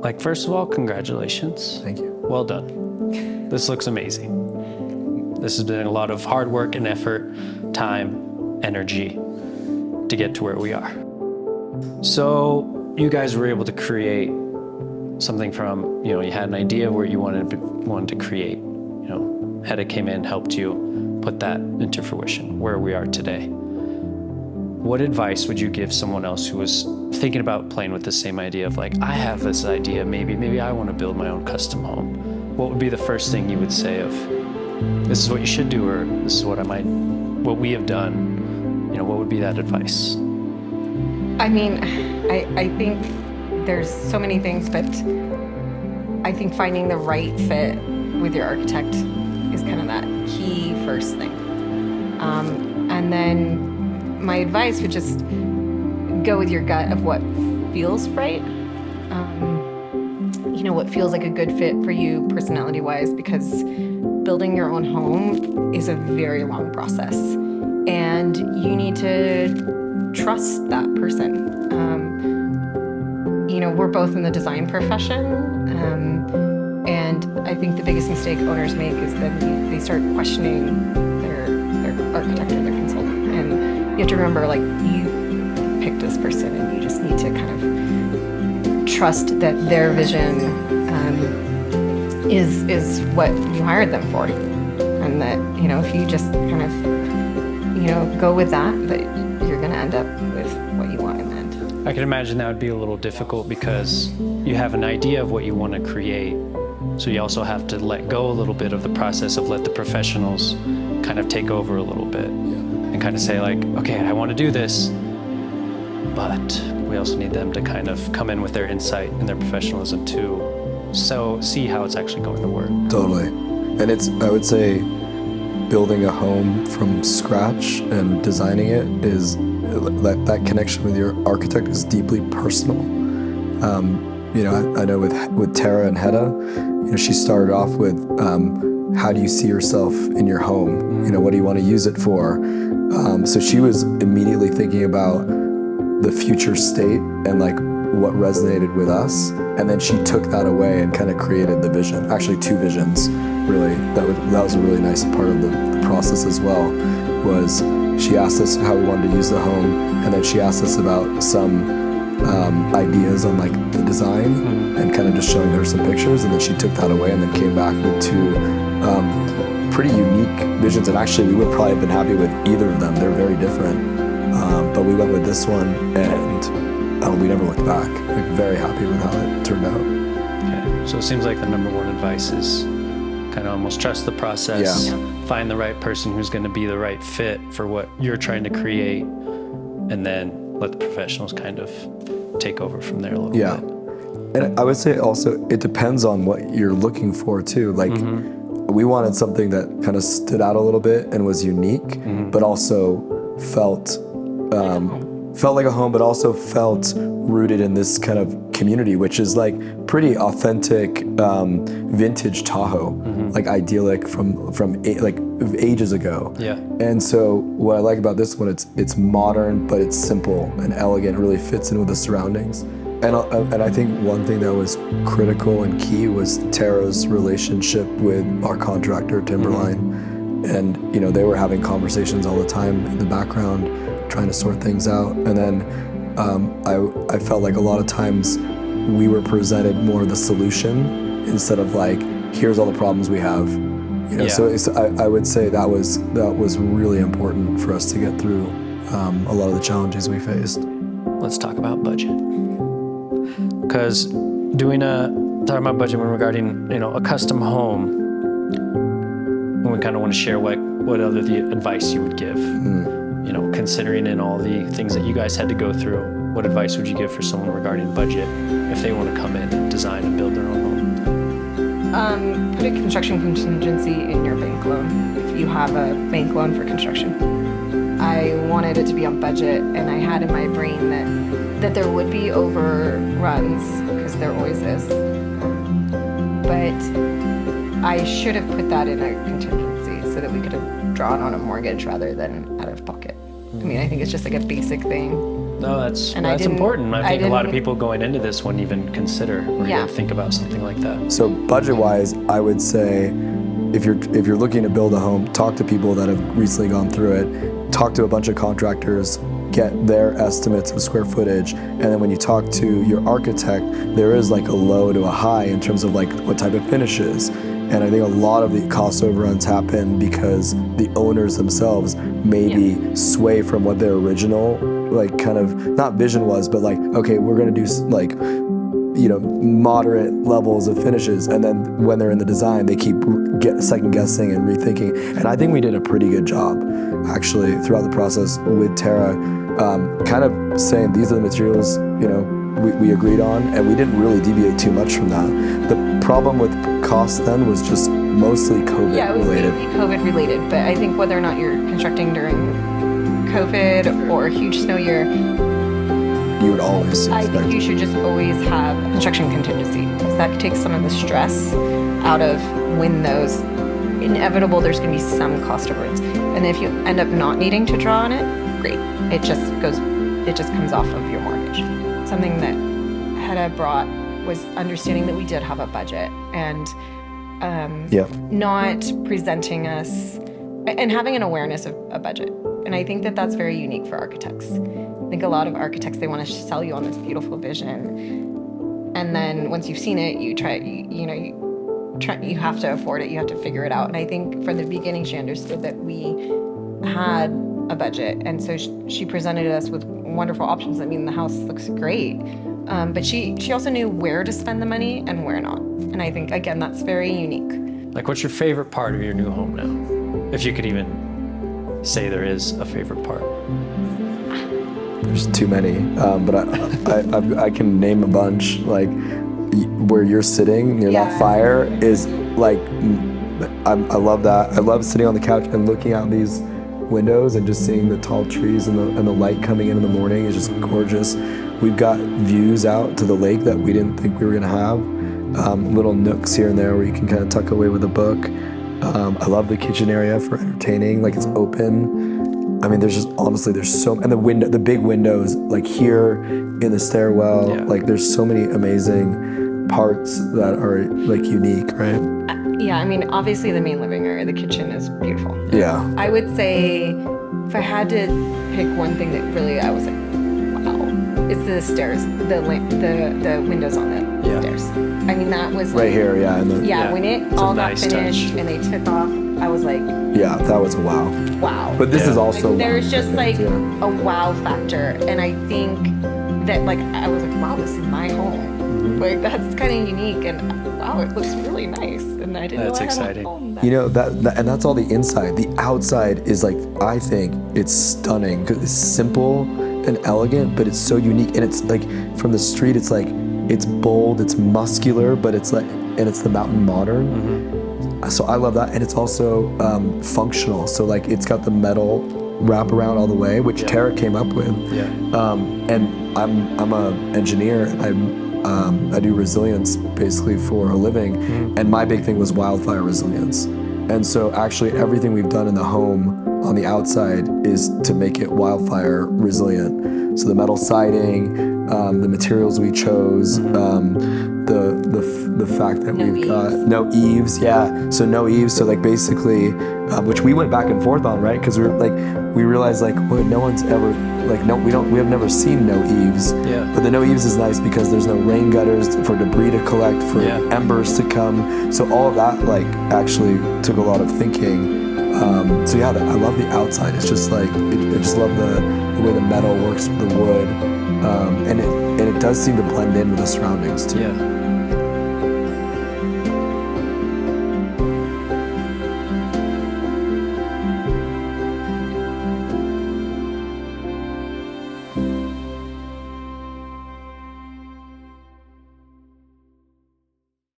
Like, first of all, congratulations. Thank you. Well done. This looks amazing. This has been a lot of hard work and effort, time, energy to get to where we are. So you guys were able to create something from, you had an idea of where you wanted to create. Hedda came in, helped you put that into fruition, where we are today. What advice would you give someone else who was thinking about playing with the same idea of like, I have this idea, maybe I want to build my own custom home? What would be the first thing you would say of, this is what you should do, or this is what we have done? What would be that advice? I mean, I think there's so many things, but I think finding the right fit with your architect is kind of that key first thing. And then my advice would just go with your gut of what feels right. What feels like a good fit for you personality-wise, because building your own home is a very long process, and you need to trust that person. We're both in the design profession, and I think the biggest mistake owners make is that they start questioning their architect or their consultant. And you have to remember, like, you picked this person, and you just need to kind of trust that their vision is what you hired them for, and that if you just kind of go with that you're going to end up with what you want in the end. I can imagine that would be a little difficult because you have an idea of what you want to create, so you also have to let go a little bit of the process of let the professionals kind of take over a little bit. And kind of say like, okay, I want to do this, but we also need them to kind of come in with their insight and their professionalism too, so see how it's actually going to work. Totally. And I would say, building a home from scratch and designing it is, that connection with your architect is deeply personal. I know with Tara and Hedda, she started off with, how do you see yourself in your home? What do you want to use it for? So she was immediately thinking about the future state and like what resonated with us. And then she took that away and kind of created the vision. Actually, two visions, really. That was a really nice part of the process as well, was she asked us how we wanted to use the home, and then she asked us about some ideas on like the design and kind of just showing her some pictures, and then she took that away and then came back with two pretty unique visions. And actually we would probably have been happy with either of them. They're very different, but we went with this one, and we never looked back. Like, very happy with how it turned out. Okay, so it seems like the number one advice is kind of almost trust the process, find the right person who's going to be the right fit for what you're trying to create, and then let the professionals kind of take over from there a little bit. And I would say also, it depends on what you're looking for too. Like, we wanted something that kind of stood out a little bit and was unique, but also felt like a home, but also felt rooted in this kind of community, which is like pretty authentic, vintage Tahoe, like idyllic from ages ago. Yeah. And so what I like about this one, it's modern, but it's simple and elegant. It really fits in with the surroundings. And I think one thing that was critical and key was Tara's relationship with our contractor, Timberline. And they were having conversations all the time in the background, trying to sort things out. And then I felt like a lot of times we were presented more the solution instead of like, here's all the problems we have. So I would say that was really important for us to get through a lot of the challenges we faced. Let's talk about budget. Because talking about budget when regarding a custom home, we kind of want to share what other the advice you would give. Considering in all the things that you guys had to go through, what advice would you give for someone regarding budget if they want to come in and design and build their own home? Put a construction contingency in your bank loan if you have a bank loan for construction. I wanted it to be on budget, and I had in my brain that there would be overruns, because there always is. But I should have put that in a contingency so that we could have drawn on a mortgage rather than out of pocket. I mean, I think it's just like a basic thing. No, that's And I that's didn't- important. I I think a lot of didn't- people going into this wouldn't even consider or Yeah. even think about something like that. So budget-wise, I would say if you're looking to build a home, talk to people that have recently gone through it. Talk to a bunch of contractors, get their estimates of square footage, and then when you talk to your architect, there is like a low to a high in terms of like what type of finishes. And I think a lot of the cost overruns happen because the owners themselves maybe sway from what their original like kind of not vision was, but like, okay, we're gonna do like, you know, moderate levels of finishes, and then when they're in the design, they keep second guessing and rethinking. And I think we did a pretty good job, actually, throughout the process with Tara, kind of saying these are the materials, you know, we agreed on, and we didn't really deviate too much from that. The problem with cost then was just mostly COVID Yeah, it was related. mainly COVID related, but I think whether or not you're constructing during COVID or a huge snow year, You would always I expect. think you should just always have construction contingency, because that takes some of the stress out of when those inevitable, there's going to be some cost overruns. And if you end up not needing to draw on it, great. It just comes off of your mortgage. Something that Hedda brought was understanding that we did have a budget and Yeah. not presenting us and having an awareness of a budget. And I think that that's very unique for architects. I think a lot of architects, they want to sell you on this beautiful vision. And then once you've seen it, you have to afford it. You have to figure it out. And I think from the beginning, she understood that we had a budget. And so she presented us with wonderful options. I mean, the house looks great. But she also knew where to spend the money and where not. And I think, again, that's very unique. Like, what's your favorite part of your new home now? If you could even say there is a favorite part. There's too many, but I can name a bunch. Like where you're sitting near that fire is like, I love that. I love sitting on the couch and looking out these windows and just seeing the tall trees and the light coming in the morning is just gorgeous. We've got views out to the lake that we didn't think we were gonna have. Little nooks here and there where you can kind of tuck away with a book. I love the kitchen area for entertaining. Like, it's open. I mean, there's just honestly, there's so, and the big windows, like here in the stairwell, like there's so many amazing parts that are like unique, right? Yeah, I mean, obviously the main living area, the kitchen is beautiful. Yeah. I would say if I had to pick one thing that really I was like, wow, it's the stairs, the windows on the stairs. I mean, that was Right here, yeah. And when it It's a all got nice finished touch. and they took off, I was like, yeah, that was a wow. wow. But this is also There's just like yeah. a wow factor, and I think that like I was like, wow, this is my home. Like, that's kind of unique, and wow, it looks really nice, and I didn't That's know I had exciting. a home. You know, that and that's all the inside. The outside is like, I think it's stunning because it's simple and elegant, but it's so unique. And it's like, from the street, it's like, it's bold, it's muscular, but it's like, and it's the mountain modern. So I love that. And it's also functional. So like, it's got the metal wrap around all the way, which Tara came up with. Yeah. And I'm an engineer, and I do resilience basically for a living, and my big thing was wildfire resilience. And so actually everything we've done in the home on the outside is to make it wildfire resilient. So the metal siding, the materials we chose, the fact that we've got no eaves, so no eaves. So like basically, which we went back and forth on, right? Because we realized like, well, no one's ever like, we have never seen no eaves. Yeah. But the no eaves is nice because there's no rain gutters for debris to collect, for embers to come. So all of that like actually took a lot of thinking. So yeah, I love the outside. It's just like, I just love the way the metal works with the wood, and it does seem to blend in with the surroundings too. Yeah.